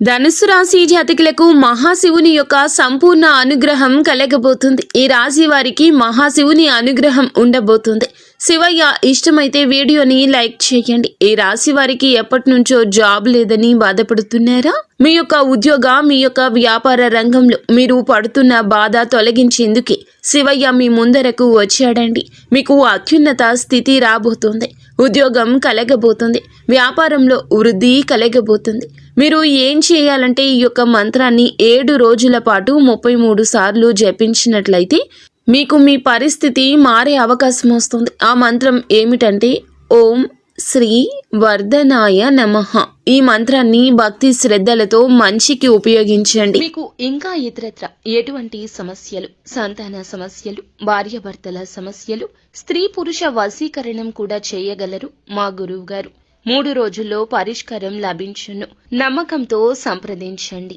ధనుస్సు రాశి జాతకులకు మహాశివుని యొక్క సంపూర్ణ అనుగ్రహం కలగబోతుంది. ఈ రాశి వారికి మహాశివుని అనుగ్రహం ఉండబోతుంది. శివయ్య ఇష్టమైతే వీడియోని లైక్ చేయండి. ఈ రాశి వారికి ఎప్పటి నుంచో జాబ్ లేదని బాధపడుతున్నారా? మీ యొక్క ఉద్యోగ మీ యొక్క వ్యాపార రంగంలో మీరు పడుతున్న బాధ తొలగించేందుకే శివయ్య మీ ముందరకు వచ్చాడండి. మీకు అత్యున్నత స్థితి రాబోతుంది. ఉద్యోగం కలగబోతుంది. వ్యాపారంలో వృద్ధి కలగబోతుంది. మీరు ఏం చేయాలంటే ఈ యొక్క మంత్రాన్ని 7 రోజుల పాటు 33 సార్లు జపించినట్లయితే మీకు మీ పరిస్థితి మారే అవకాశం వస్తుంది. ఆ మంత్రం ఏమిటంటే ఓం శ్రీ వర్ధనాయ నమః. ఈ మంత్రాన్ని భక్తి శ్రద్ధలతో మంచికి ఉపయోగించండి. మీకు ఇంకా ఇతరత్ర ఎటువంటి సమస్యలు, సంతాన సమస్యలు, భార్యాభర్తల సమస్యలు, స్త్రీ పురుష వశీకరణం కూడా చేయగలరు మా గురువు గారు. 3 రోజుల్లో పరిష్కారం లభించును. నమ్మకంతో సంప్రదించండి.